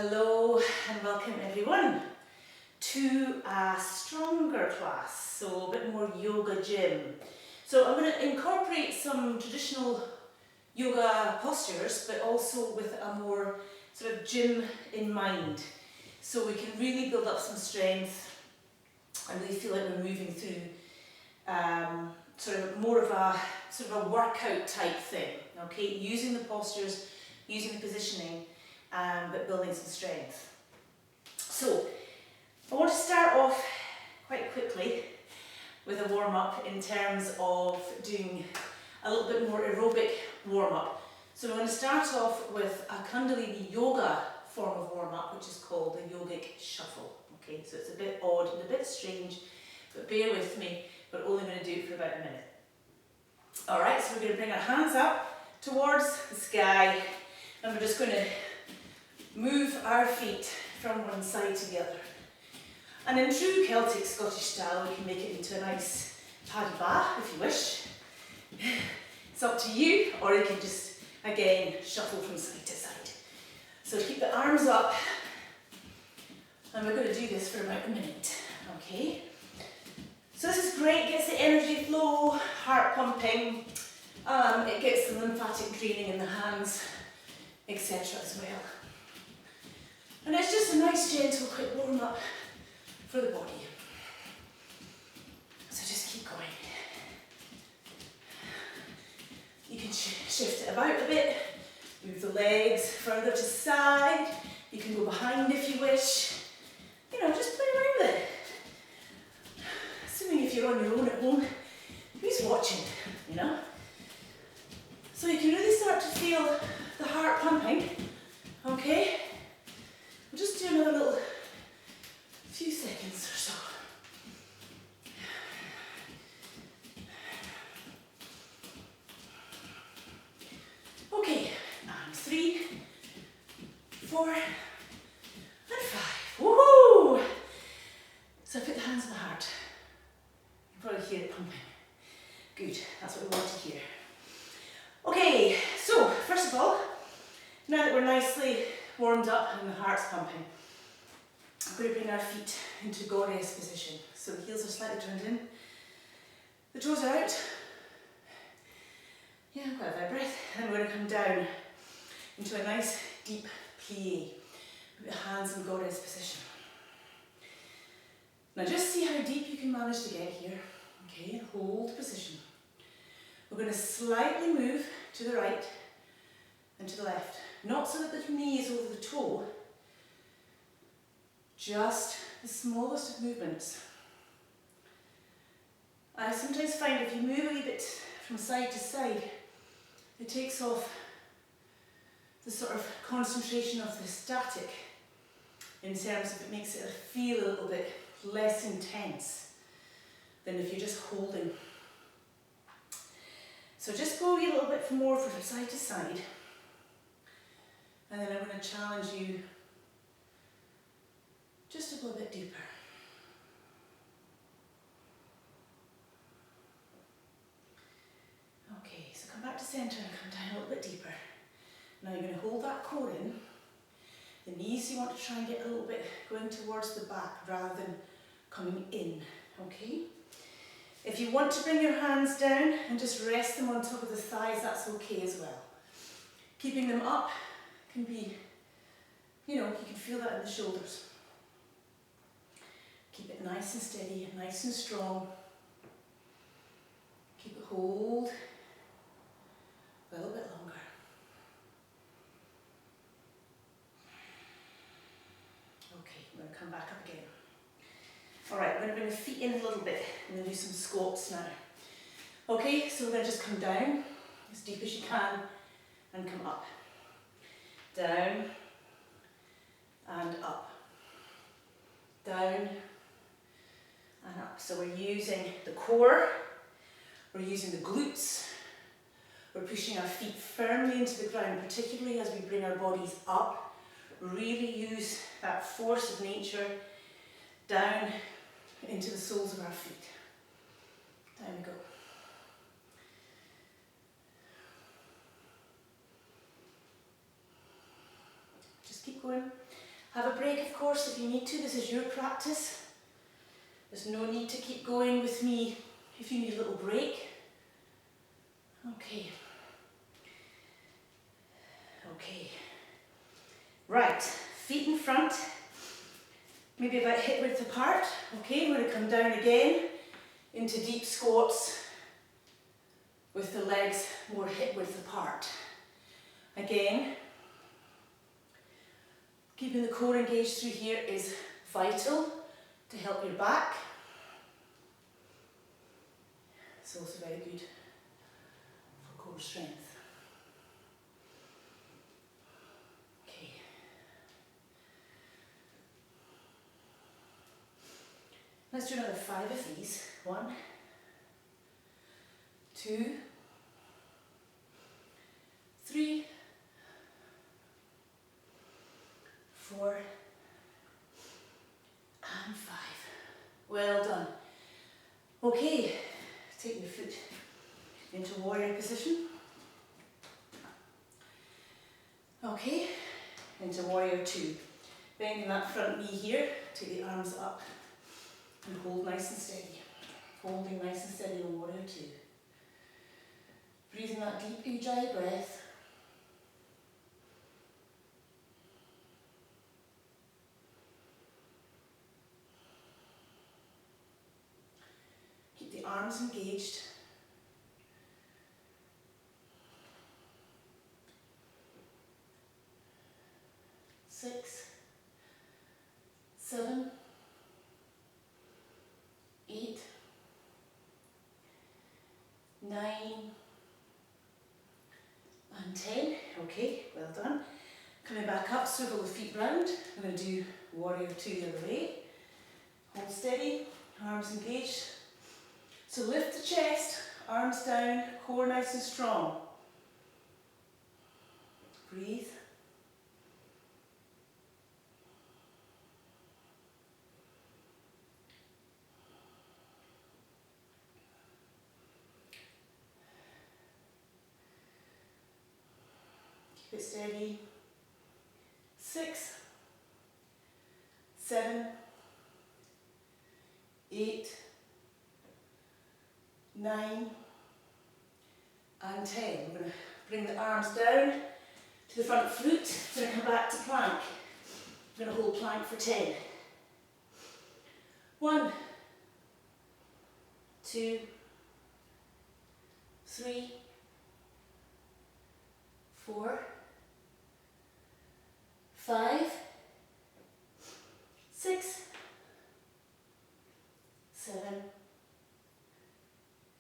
Hello and welcome everyone to a stronger class, so a bit more yoga gym. So I'm going to incorporate some traditional yoga postures, but also with a more sort of gym in mind. So we can really build up some strength and really feel like we're moving through sort of more of a workout type thing, okay? Using the postures, using the positioning, but building some strength. So I want to start off quite quickly with a warm-up in terms of doing a little bit more aerobic warm-up. So we're going to start off with a Kundalini yoga form of warm-up, which is called the yogic shuffle. Okay, so it's a bit odd and a bit strange, but bear with me. We're only going to do it for about a minute. Alright, so we're going to bring our hands up towards the sky, and we're just going to move our feet from one side to the other. And in true Celtic Scottish style, we can make it into a nice paddy ba if you wish. It's up to you, or you can just, again, shuffle from side to side. So keep the arms up, and we're going to do this for about a minute, okay? So this is great, gets the energy flow, heart pumping, it gets the lymphatic draining in the hands, etc. as well. And it's just a nice, gentle, quick warm-up for the body. So just keep going. You can shift it about a bit, move the legs further to side, you can go behind if you wish. You know, just play around with it. Assuming if you're on your own at home, who's watching, you know? So you can really start to feel the heart pumping, okay? We'll just do another little few seconds or so. Okay, and 3, 4, and 5. Woohoo! So put the hands on the heart. You can probably hear it pumping. Good, that's what we want to hear. Okay, so first of all, now that we're nicely warmed up and the heart's pumping, we're going to bring our feet into goddess position. So the heels are slightly turned in, the toes are out. Yeah, quite a breath. And we're going to come down into a nice deep plie with the hands in goddess position. Now just see how deep you can manage to get here. Okay, hold position. We're going to slightly move to the right and to the left. Not so that the knee is over the toe, just the smallest of movements. I sometimes find if you move a wee bit from side to side, it takes off the sort of concentration of the static in terms of it makes it feel a little bit less intense than if you're just holding. So just go a little bit more from side to side, and then I'm going to challenge you just to go a bit deeper. Okay, so come back to centre and come down a little bit deeper. Now you're going to hold that core in. The knees you want to try and get a little bit going towards the back rather than coming in, okay? If you want to bring your hands down and just rest them on top of the thighs, that's okay as well. Keeping them up can be, you know, you can feel that in the shoulders. Keep it nice and steady, nice and strong. Keep it hold a little bit longer. Okay, I'm going to come back up again. Alright, we're going to bring the feet in a little bit and then do some squats now. Okay, so we're going to just come down as deep as you can and come up. Down and up. Down and up. So we're using the core, we're using the glutes, we're pushing our feet firmly into the ground, particularly as we bring our bodies up. Really use that force of nature down into the soles of our feet. Down we go. Just keep going. Have a break, of course, if you need to. This is your practice. There's no need to keep going with me if you need a little break. Okay. Okay. Right, feet in front, maybe about hip width apart. Okay, we're going to come down again into deep squats with the legs more hip width apart. Again, keeping the core engaged through here is vital to help your back. It's also very good for core strength. Okay. Let's do another 5 of these. 1, 2, 3, 4, and 5. Well done. Okay, take your foot into warrior position. Okay, into warrior 2. Bending that front knee here, take the arms up and hold nice and steady. Holding nice and steady in warrior 2. Breathing that deep Ujjayi breath. Keep the arms engaged. Six, 7, 8, 9, and 10. Okay, well done. Coming back up, swivel the feet round. I'm going to do warrior 2 the other way. Hold steady, arms engaged. So lift the chest, arms down, core nice and strong. Breathe. Keep it steady. 6, 7, 8, 9, and 10. We're going to bring the arms down to the front foot. We're going to come back to plank. We're going to hold plank for 10. 1, 2, 3, 4, 5, 6, 7,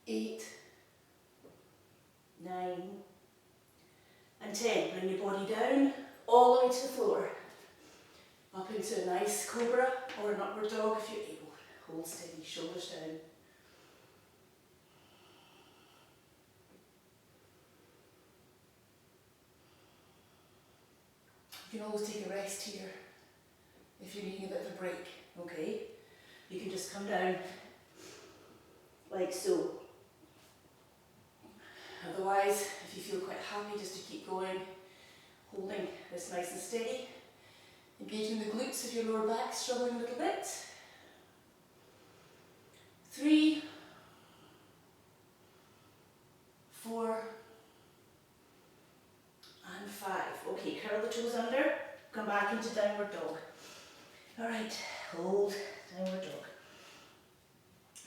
8, 9, and 10. Bring your body down all the way to the floor. Up into a nice cobra or an upward dog if you're able. Hold steady, shoulders down. You can always take a rest here if you're needing a bit of a break, okay? You can just come down like so. Otherwise, if you feel quite happy just to keep going, holding this nice and steady, engaging the glutes if your lower back's struggling a little bit. 3, 4, and 5. Okay, curl the toes under, come back into downward dog. Alright, hold, downward dog.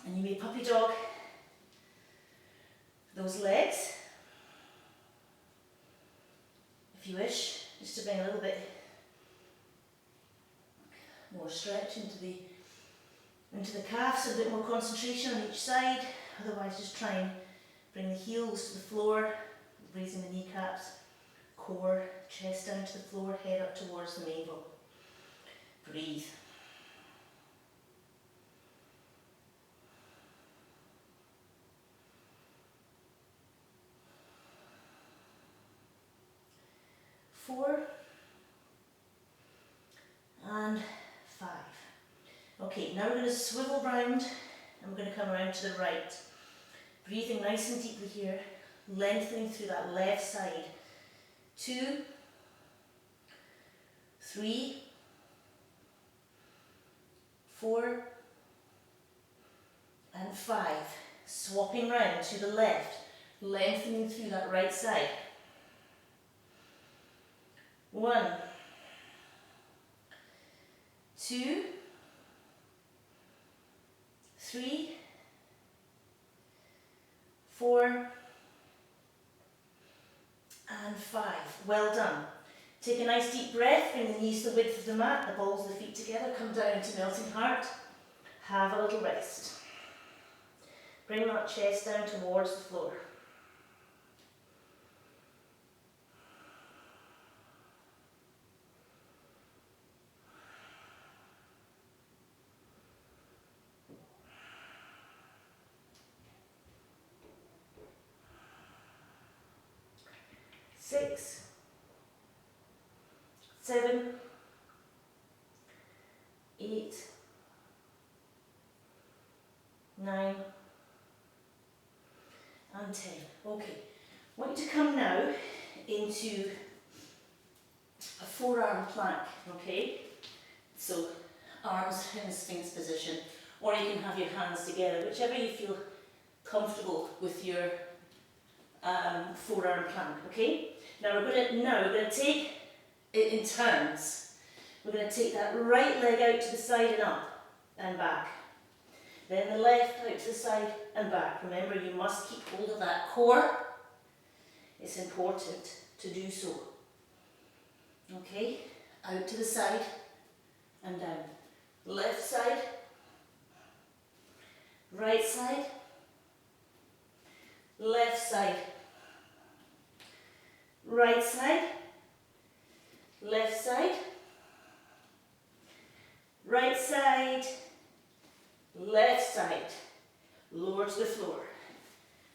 And you may puppy dog those legs, if you wish, just to bring a little bit more stretch into the calves, a bit more concentration on each side. Otherwise, just try and bring the heels to the floor, raising the kneecaps, core, chest down to the floor, head up towards the navel. Breathe. Four and 5. Okay, now we're going to swivel round and we're going to come around to the right. Breathing nice and deeply here, lengthening through that left side. 2, 3, 4 and 5. Swapping round to the left, lengthening through that right side. 1, 2, 3, 4 and 5. Well done. Take a nice deep breath, bring the knees to the width of the mat, the balls of the feet together, come down to melting heart. Have a little rest. Bring that chest down towards the floor. Six, 7, 8, 9 and 10. Okay, I want you to come now into a forearm plank, okay? So arms in a Sphinx position, or you can have your hands together, whichever you feel comfortable with your forearm plank, okay? Now we're going to take it in turns. We're going to take that right leg out to the side and up and back. Then the left out to the side and back. Remember, you must keep hold of that core. It's important to do so. Okay, out to the side and down. Left side, right side, left side, right side, left side, right side, left side, lower to the floor,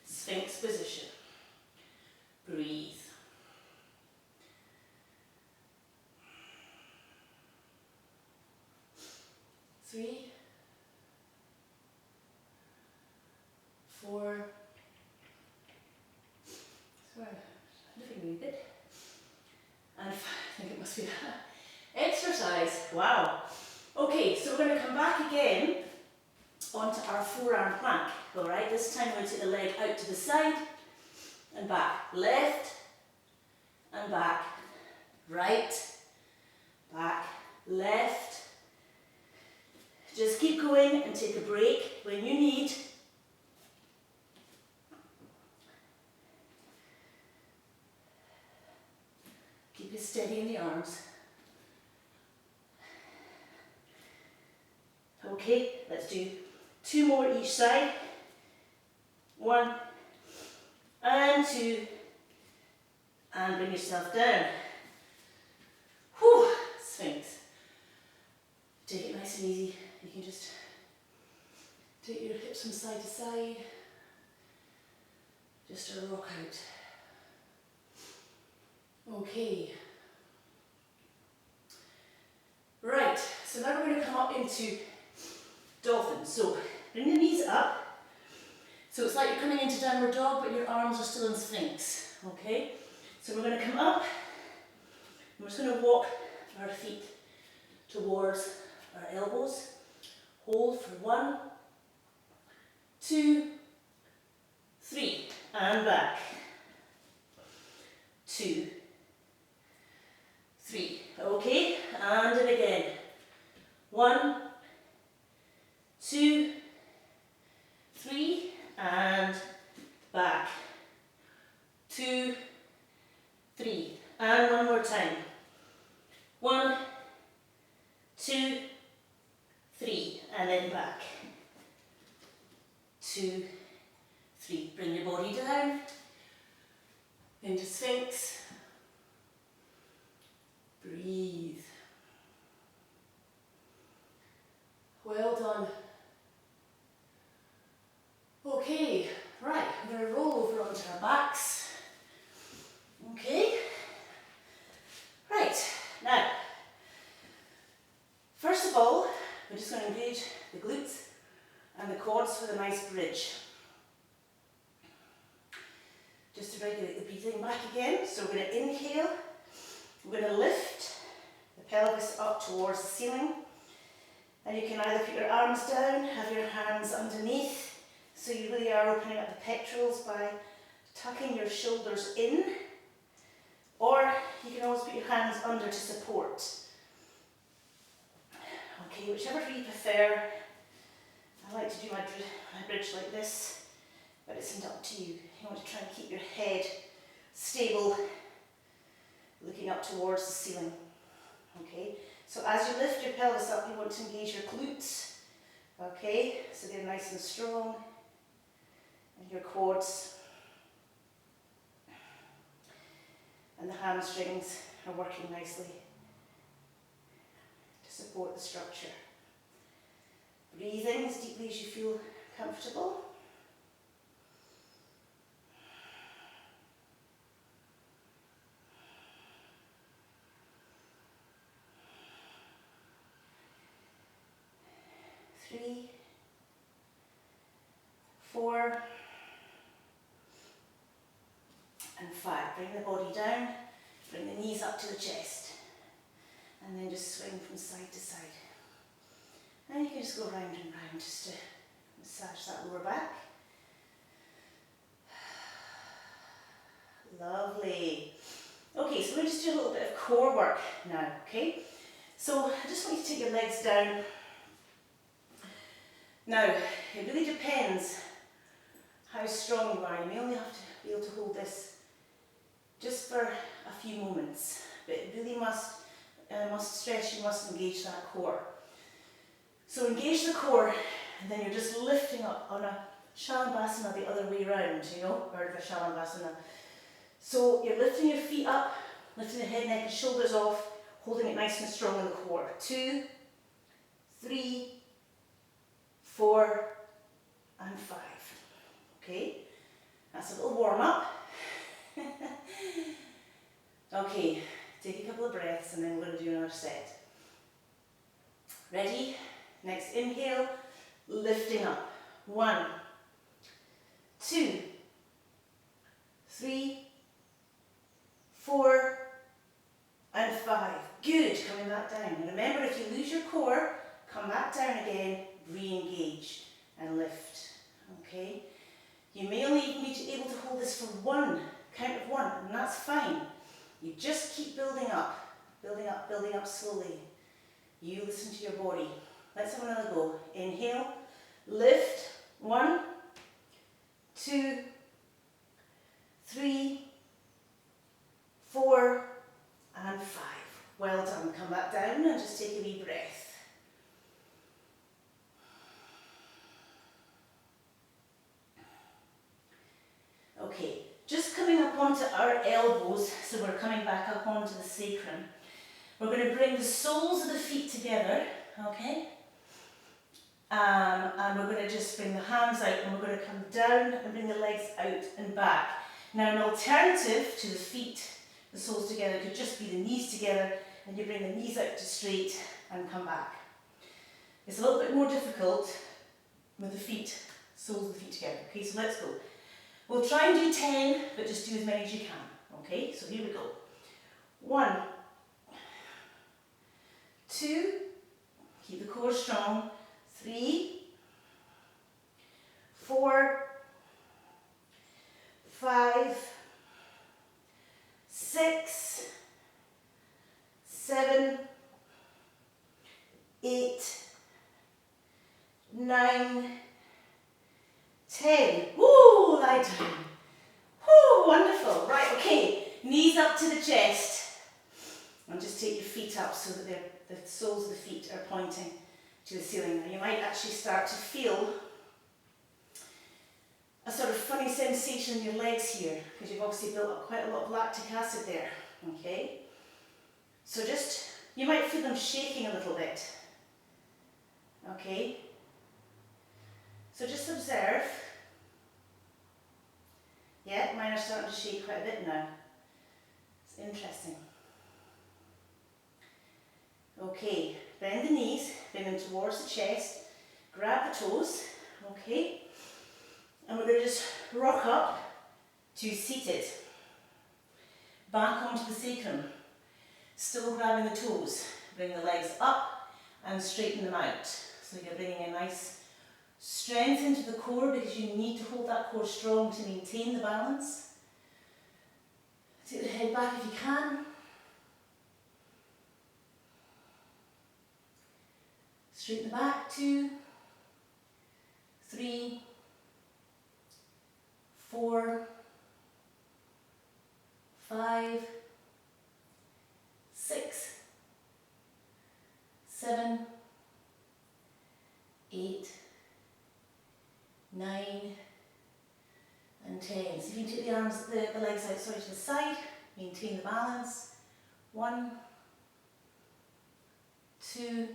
Sphinx position. Breathe. Three, 4, sorry, I'm lifting a wee bit, and 5, I think it must be that. Exercise, wow. Okay, so we're going to come back again onto our forearm plank, alright? This time we're going to take the leg out to the side and back, left and back, right, back, left. Just keep going and take a break when you need. Keep it steady in the arms. Okay, let's do 2 more each side. 1 and 2, and bring yourself down. Whew, Sphinx. Take it nice and easy. You can just take your hips from side to side. Just a rock out. Okay. Right, so now we're going to come up into dolphin. So bring the knees up. So it's like you're coming into downward dog, but your arms are still in Sphinx. Okay? So we're going to come up. And we're just going to walk our feet towards our elbows. Hold for 1, 2, 3, and back. 2, 3. Okay, and in again. 1, 2, 3, and back. 2, 3, and one more time. 1, 2, 3, and then back. 2, 3. Bring your body down into Sphinx. Breathe. Well done. Okay, right, we're going to roll over onto our backs. Okay. Right, now, first of all, we're just going to engage the glutes and the quads for the nice bridge. Just to regulate the breathing back again. So we're going to inhale, we're going to lift the pelvis up towards the ceiling, And you can either put your arms down, have your hands underneath, so you really are opening up the pectorals by tucking your shoulders in, or you can always put your hands under to support. Okay, whichever you prefer. I like to do my bridge like this, but it's up to you. You want to try and keep your head stable, looking up towards the ceiling. Okay, so as you lift your pelvis up, you want to engage your glutes. Okay, so they're nice and strong, and your quads. And the hamstrings are working nicely to support the structure. Breathing as deeply as you feel comfortable. Three, 4, and 5. Bring the body down, bring the knees up to the chest, and then just swing from side to side. And you can just go round and round just to massage that lower back. Lovely. Okay, so we're just do a little bit of core work now, okay? So I just want you to take your legs down. Now, it really depends how strong you are. You may only have to be able to hold this just for a few moments, but it really must stretch, you must engage that core. So engage the core, and then you're just lifting up on a Shalabhasana the other way around, you know, or the Shalabhasana. So you're lifting your feet up, lifting the head, neck and shoulders off, holding it nice and strong in the core. 2, 3, 4, and 5. Okay, that's a little warm up. Okay, take a couple of breaths and then we're going to do another set. Ready? Next inhale, lifting up. 1, 2, 3, 4, and 5. Good, coming back down. And remember, if you lose your core, come back down again, re-engage and lift. Okay? You may only be able to hold this for one, count of 1, and that's fine. You just keep building up, building up, building up slowly. You listen to your body. Let's have another go. Inhale, lift. 1, 2, 3, 4, and 5. Well done. Come back down and just take a wee breath. Okay, just coming up onto our elbows, so we're coming back up onto the sacrum. We're going to bring the soles of the feet together, okay? And we're going to just bring the hands out and we're going to come down and bring the legs out and back. Now an alternative to the feet, the soles together, could just be the knees together, and you bring the knees out to straight and come back. It's a little bit more difficult with the feet, soles of the feet together. Okay, so let's go. We'll try and do 10, but just do as many as you can. Okay, so here we go. 1, 2, keep the core strong. 3, 4, 5, 6, 7, 8, 9, 10. Woo, lie down. Woo, wonderful. Right, okay, knees up to the chest. And just take your feet up so that the soles of the feet are pointing to the ceiling. Now you might actually start to feel a sort of funny sensation in your legs here, because you've obviously built up quite a lot of lactic acid there. Okay? So just, you might feel them shaking a little bit. Okay? So just observe. Yeah, mine are starting to shake quite a bit now. It's interesting. Okay, bend the knees, bring them towards the chest, grab the toes, okay? And we're going to just rock up to seated. Back onto the sacrum, still grabbing the toes. Bring the legs up and straighten them out. So you're bringing a nice strength into the core because you need to hold that core strong to maintain the balance. Take the head back if you can. Straighten the back, 2, 3, 4, 5, 6, 7, 8, 9, and 10. So you can take the arms, the legs out, sorry, to the side, maintain the balance. 1, 2,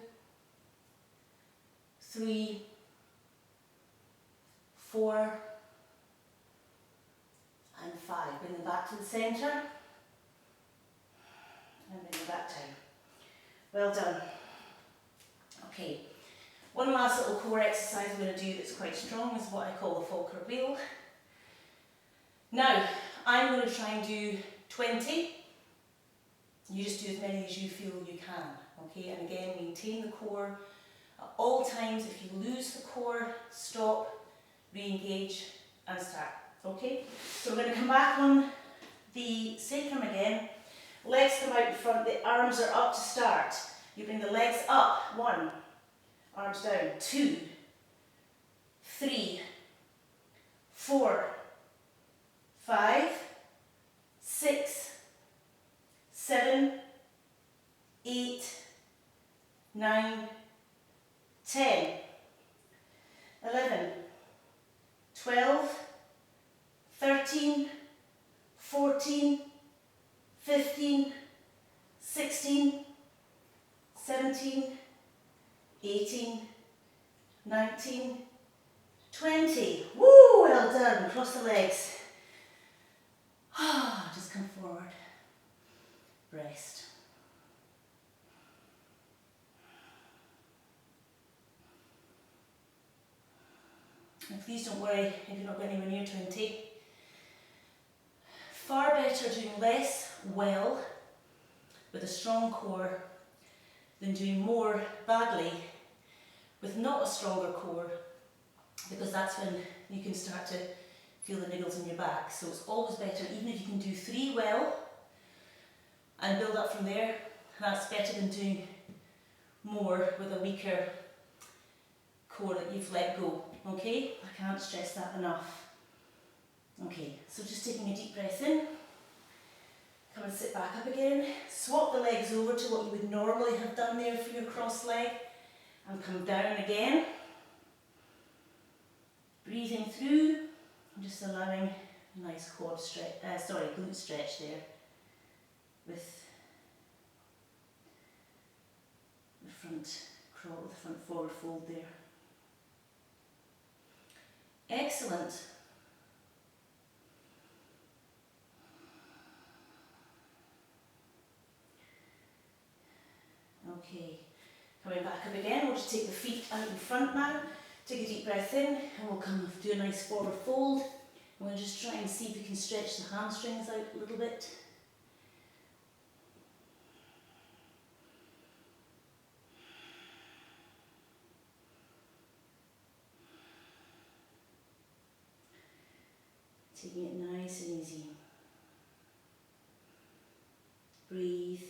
3, 4, and 5. Bring them back to the centre, and bring them back down. Well done. Okay, one last little core exercise I'm going to do that's quite strong is what I call the Falker wheel. Now, I'm going to try and do 20. You just do as many as you feel you can, okay? And again, maintain the core at all times. If you lose the core, stop, re-engage, and start, okay? So we're going to come back on the sacrum again. Legs come out in front, the arms are up to start. You bring the legs up, 1, arms down, 2, 3, 4, 5, 6, 7, 8, 9, 10, 11, 12, 13, 14, 15, 16, 17, 18, 19, 20. Woo, well done. Cross the legs. Just come forward. Rest. And please don't worry if you're not going anywhere near 20. Far better doing less well with a strong core than doing more badly with not a stronger core, because that's when you can start to feel the niggles in your back. So it's always better, even if you can do 3 well and build up from there, that's better than doing more with a weaker core that you've let go, okay? I can't stress that enough. Okay, so just taking a deep breath in, come and sit back up again, swap the legs over to what you would normally have done there for your cross leg, and come down again. Breathing through, and just allowing a nice quad stretch, glute stretch there with the front crawl, the front forward fold there. Excellent. Okay, coming back up again, we'll just take the feet out in front now. Take a deep breath in, and we'll come do a nice forward fold. And we'll just try and see if we can stretch the hamstrings out a little bit. Taking it nice and easy. Breathe.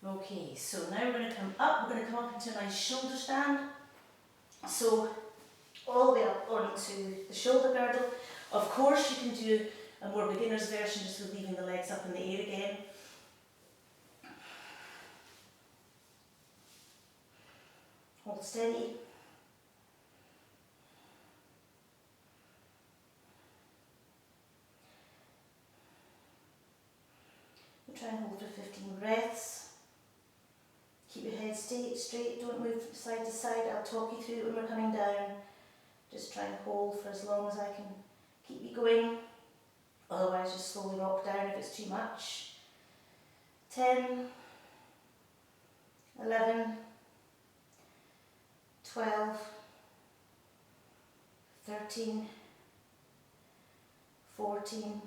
Okay, so now we're going to come up, we're going to come up into a nice shoulder stand. So all the way up onto the shoulder girdle. Of course you can do a more beginner's version just with leaving the legs up in the air again. Hold steady. We'll try and hold for 15 breaths. Keep your head straight, don't move from side to side. I'll talk you through it when we're coming down. Just try and hold for as long as I can keep you going. Otherwise just slowly rock down if it's too much. 10, 11, 12, 13, 14,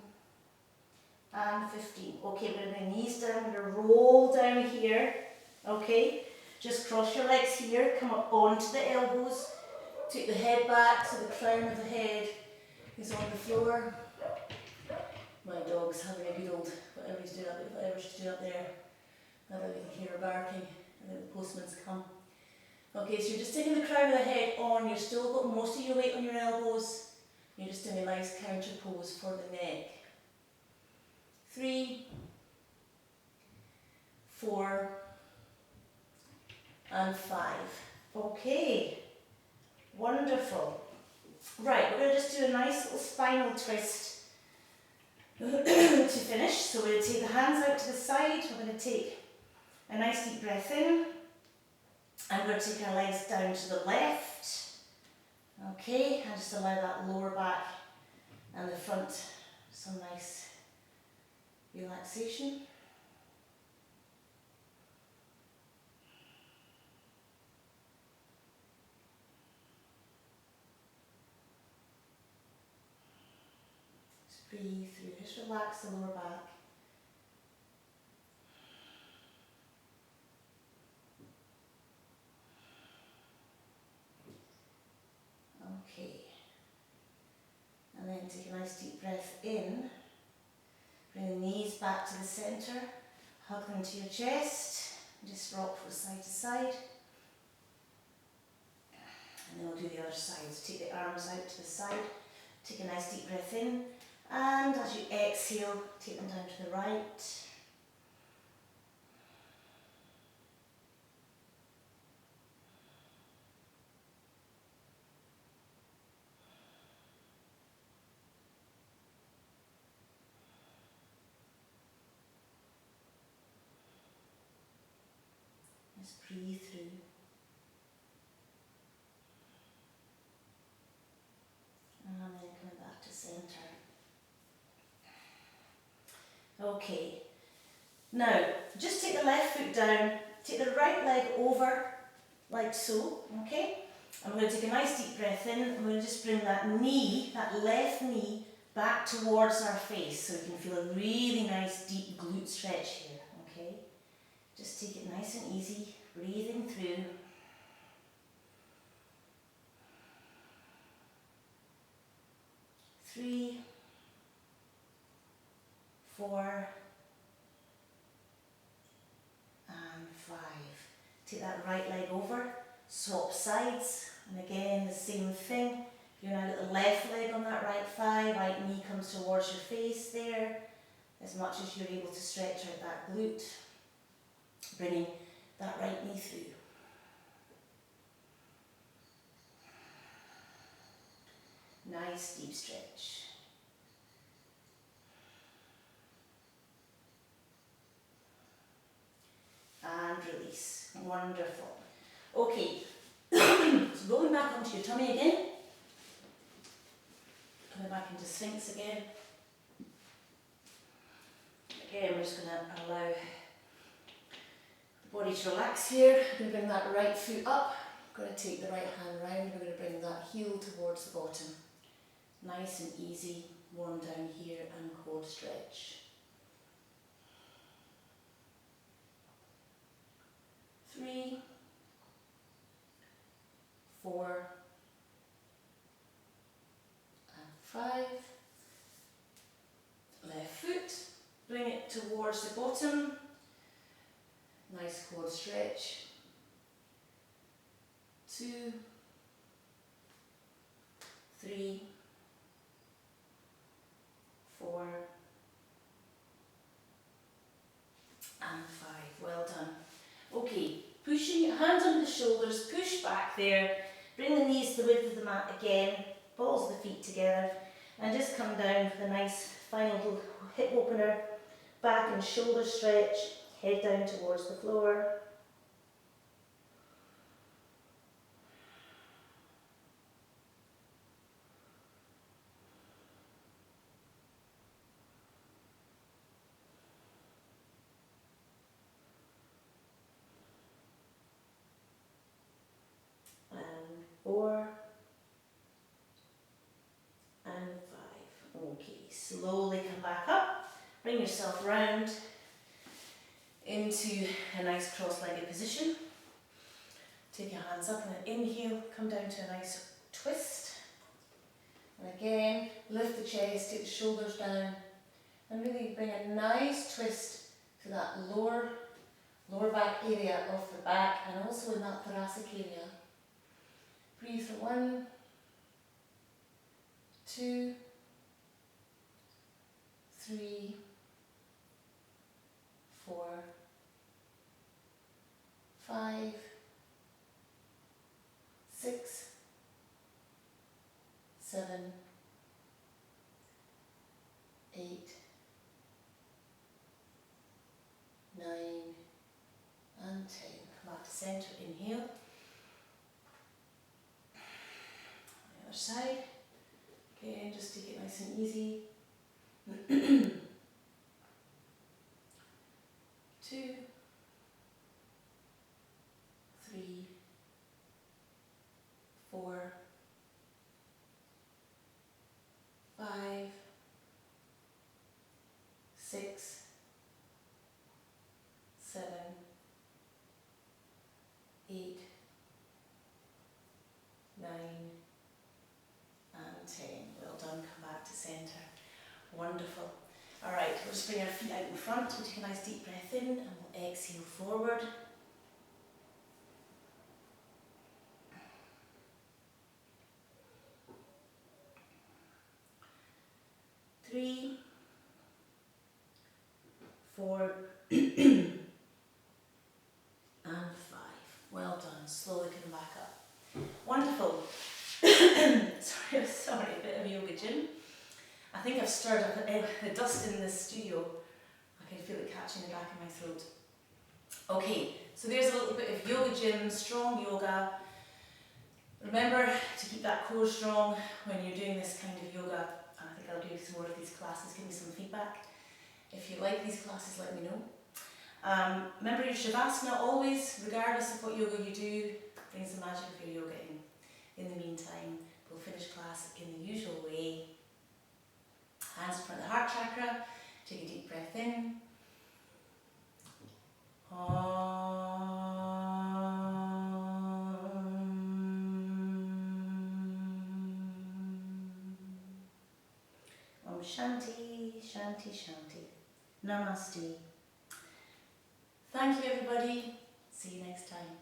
and 15. Okay, we're going to bring knees down, we're going to roll down here, okay? Just cross your legs here, come up onto the elbows, take the head back so the crown of the head is on the floor. My dog's having a good old, whatever she's doing up there. I don't know if you can hear her barking, and then the postman's come. Okay, so you're just taking the crown of the head on, you've still got most of your weight on your elbows. You're just doing a nice counter pose for the neck. 3, 4, and 5. Okay, wonderful. Right, we're going to just do a nice little spinal twist to finish. So we're going to take the hands out to the side, we're going to take a nice deep breath in, and we're going to take our legs down to the left. Okay, and just allow that lower back and the front some nice relaxation. Just breathe through, just relax the lower back. Okay, and then take a nice deep breath in, bring the knees back to the centre, hug them to your chest, and just rock from side to side. And then we'll do the other side. So take the arms out to the side, take a nice deep breath in, and as you exhale, take them down to the right. Just breathe through. And then coming back to centre. Okay, now just take the left foot down, take the right leg over like so, okay? And we're going to take a nice deep breath in, and we're going to just bring that knee, that left knee, back towards our face so we can feel a really nice deep glute stretch here, okay? Just take it nice and easy, breathing through. 3, 4, and 5. Take that right leg over, swap sides, and again the same thing. You're now got the left leg on that right thigh, right knee comes towards your face there, as much as you're able to stretch out that glute, bringing that right knee through. Nice deep stretch. And release. Wonderful. Okay, so rolling back onto your tummy again. Coming back into Sphinx again. Again, we're just going to allow the body to relax here. We're going to bring that right foot up. We're going to take the right hand round. We're going to bring that heel towards the bottom. Nice and easy, warm down here and quad stretch. 3, 4, and 5. Left foot, bring it towards the bottom. Nice quad stretch. 2, 3, 4, and 5. Well done. Okay, pushing your hands under the shoulders, push back there, bring the knees to the width of the mat again, balls of the feet together, and just come down for the nice final little hip opener, back and shoulder stretch, head down towards the floor. 4 and 5. Okay, slowly come back up, bring yourself round into a nice cross-legged position. Take your hands up and then inhale, come down to a nice twist. And again, lift the chest, take the shoulders down, and really bring a nice twist to that lower back area of the back and also in that thoracic area. Breathe for 1, 2, 3, 4, 5, 6, 7, 8, 9, and 10. Come back to centre, inhale. The other side. Again, just take it nice and easy. 2, 3, 4, 5, 6, 7, 8, 9, and 10. Well done, come back to centre. Wonderful. Alright, we'll just bring our feet out in front. We'll take a nice deep breath in and we'll exhale forward. 3, 4, and 5. Well done. Slowly come back up. Wonderful. Sorry, a bit of yoga gym. I think I've stirred up the dust in this studio. I can feel it catching the back of my throat. Okay, so there's a little bit of yoga gym, strong yoga. Remember to keep that core strong when you're doing this kind of yoga. And I think I'll do some more of these classes, give me some feedback. If you like these classes, let me know. Remember your Shavasana always, regardless of what yoga you do, brings the magic of your yoga in. In the meantime, we'll finish class in the usual way. Hands in front of the heart chakra, take a deep breath in. Om Shanti, Shanti, Shanti. Namaste. Thank you everybody. See you next time.